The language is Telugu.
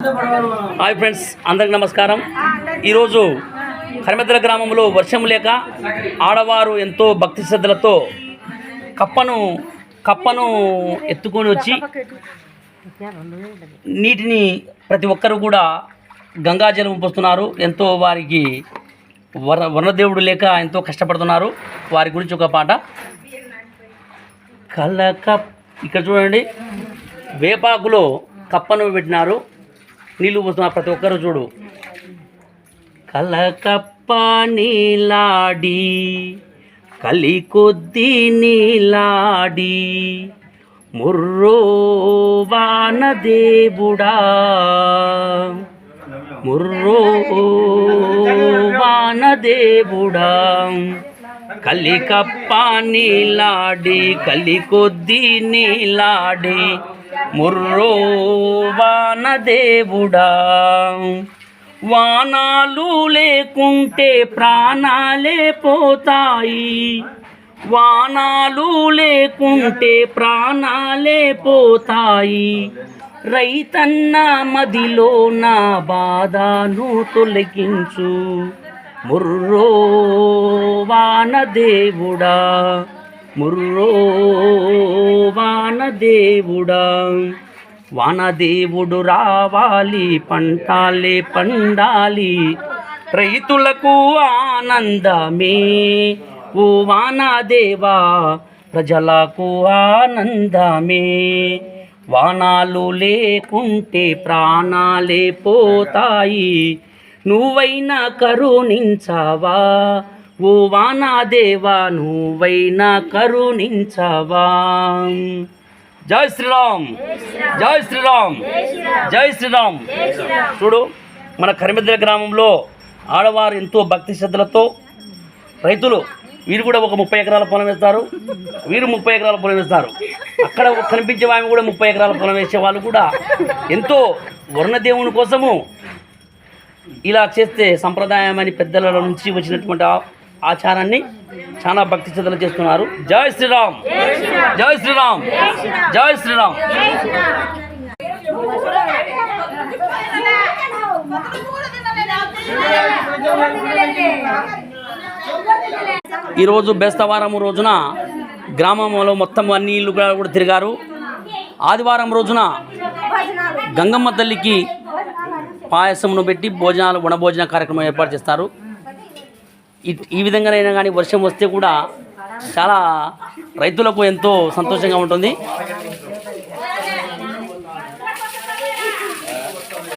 హాయ్ ఫ్రెండ్స్, అందరికి నమస్కారం. ఈరోజు కరిమెద్దల గ్రామంలో వర్షం లేక ఆడవారు ఎంతో భక్తి శ్రద్ధలతో కప్పను ఎత్తుకొని వచ్చి నీటిని ప్రతి ఒక్కరు కూడా గంగాజలం పోస్తున్నారు. ఎంతో వారికి వర్ణదేవుడు లేక ఎంతో కష్టపడుతున్నారు. వారి గురించి ఒక పాట. ఇక్కడ చూడండి, వేపాకులో కప్పను పెట్టినారు, నీళ్ళు పోస్తున్నారు. ప్రతి ఒక్కరు చూడు. కలకప్ప నీలాడి కలి కొద్ది నీలాడి ముర్రో వానదేవుడా ముర్రో వానదేవుడా కలికప్ప నీలాడి కలి కొద్ది నీలాడి ముర్రో వానదేవుడా. వానాలు లేకుంటే ప్రాణాలే పోతాయి, వానాలు లేకుంటే ప్రాణాలే పోతాయి. రైతన్న మదిలో నా బాధను తొలగించు ముర్రో వానదేవుడా ముర్రో వానదేవుడా. వానదేవుడు రావాలి, పంటాలే పండాలి, రైతులకు ఆనందమే. ఓ వానదేవా, ప్రజలకు ఆనందమే. వానాలు లేకుంటే ప్రాణాలే పోతాయి, నువ్వైనా కరుణించవా. ఓ వానదేవా, నువ్వైనా కరుణించవా. జై శ్రీరామ్, జై శ్రీరామ్, జై శ్రీరామ్. చూడు, మన కరిమెద్దల గ్రామంలో ఆడవారు ఎంతో భక్తి శ్రద్ధలతో, రైతులు వీరు కూడా ఒక 30 ఎకరాల పొలం వేస్తారు, వీరు 30 ఎకరాల పొలం వేస్తారు. అక్కడ కనిపించే ఆమె కూడా 30 ఎకరాల పొలం వేసే వాళ్ళు కూడా ఎంతో వర్ణదేవుని కోసము ఇలా చేస్తే సంప్రదాయం అని పెద్దల నుంచి వచ్చినటువంటి ఆచారాన్ని చాలా భక్తి శ్రద్ధలు చేస్తున్నారు. జై శ్రీరామ్, జై శ్రీరామ్, జై శ్రీరామ్. ఈరోజు బేస్తవారం రోజున గ్రామంలో మొత్తం అన్ని ఇల్లు కూడా తిరిగారు. ఆదివారం రోజున గంగమ్మ తల్లికి పాయసమును పెట్టి వనభోజన కార్యక్రమం ఏర్పాటు చేస్తారు. ఈ విధంగానైనా కానీ వర్షం వస్తే కూడా చాలా రైతులకు ఎంతో సంతోషంగా ఉంటుంది.